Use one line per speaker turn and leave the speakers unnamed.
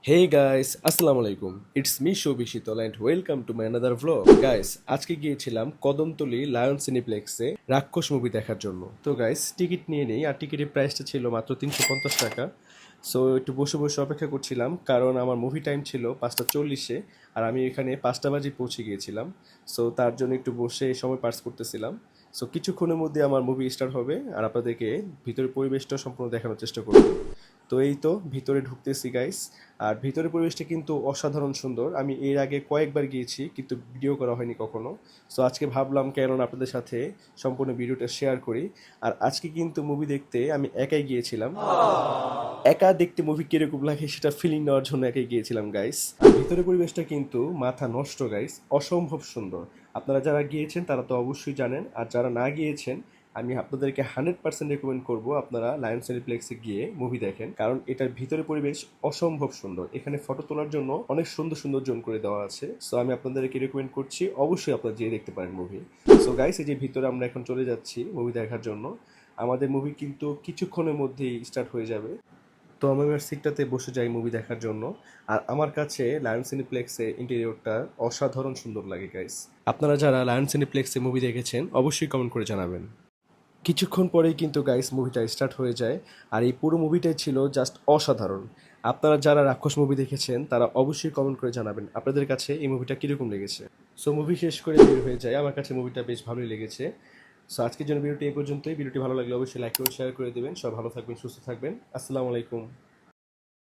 Hey guys, আসসালামু আলাইকুম। It's me Shouvik শীতল and welcome to my another vlog. Guys, আজকে গিয়েছিলাম কদমতলী লায়ন সিনেপ্লেক্সে রাক্ষস মুভি দেখার জন্য। তো গাইস, টিকিট নিয়ে নেই, আর টিকিটের প্রাইসটা ছিল মাত্র 350 টাকা। সো একটু বসে বসে অপেক্ষা করছিলাম, কারণ আমার মুভি টাইম ছিল 5টা 40-এ, আর আমি এখানে 5টা বাজে পৌঁছে গিয়েছিলাম। সো তার জন্য একটু বসে সময় পাস করতেছিলাম। সো কিছুক্ষণের মধ্যে আমার মুভি স্টার্ট হবে, আর আপনাদেরকে ভিতরের পরিবেশটা সম্পূর্ণ দেখানোর চেষ্টা করব। তো এই তো ভিতরে ঢুকতেছি গাইস। আর ভিতরের পরিবেশটা কিন্তু অসাধারণ সুন্দর। আমি এর আগে কয়েকবার গিয়েছি, কিন্তু ভিডিও করা হয়নি কখনো। সো আজকে ভাবলাম কেন আপনাদের সাথে সম্পূর্ণ ভিডিওটা শেয়ার করি। আর আজকে কিন্তু মুভি দেখতে আমি একাই গিয়েছিলাম। একা দেখতে মুভি কিরকম লাগে সেটা ফিলিং নেওয়ার জন্য একাই গিয়েছিলাম গাইস। আর ভিতরের পরিবেশটা কিন্তু মাথা নষ্ট গাইস, অসম্ভব সুন্দর। আপনারা যারা গিয়েছেন তারা তো অবশ্যই জানেন, আর যারা না গিয়েছেন আমি আপনাদেরকে 100% রেকমেন্ড করবো আপনারা লায়ন সিনেপ্লেক্সে গিয়ে মুভি দেখেন, কারণ এটার ভিতরে পরিবেশ অসম্ভব সুন্দর। এখানে ফটো তোলার জন্য অনেক সুন্দর সুন্দর জোন করে দেওয়া আছে। সো আমি আপনাদেরকে রেকমেন্ড করছি, অবশ্যই আপনারা গিয়ে দেখতে পারেন মুভি। সো গাইস, এই যে ভিতরে আমরা এখন চলে যাচ্ছি মুভি দেখার জন্য। আমাদের মুভি কিন্তু কিছুক্ষণের মধ্যেই স্টার্ট হয়ে যাবে। তো আমি আমার সিটটাতে বসে যাই মুভি দেখার জন্য। আর আমার কাছে লায়ন সিনেপ্লেক্সের ইন্টেরিয়রটা অসাধারণ সুন্দর লাগে গাইস। আপনারা যারা লায়ন সিনেপ্লেক্সে মুভি দেখেছেন অবশ্যই কমেন্ট করে জানাবেন। কিছুক্ষণ পরেই কিন্তু গাইস মুভিটা স্টার্ট হয়ে যায়। আর এই পুরো মুভিটাই ছিল জাস্ট অসাধারণ। আপনারা যারা রাক্ষস মুভি দেখেছেন তারা অবশ্যই কমেন্ট করে জানাবেন আপনাদের কাছে এই মুভিটা কীরকম লেগেছে। সো মুভি শেষ করে বের হয়ে যায়, আমার কাছে মুভিটা বেশ ভালোই লেগেছে। সো আজকের জন্য ভিডিওটি এই পর্যন্তই। ভিডিওটি ভালো লাগলে অবশ্যই লাইক করে শেয়ার করে দেবেন। সব ভালো থাকবেন, সুস্থ থাকবেন। আসসালামু আলাইকুম।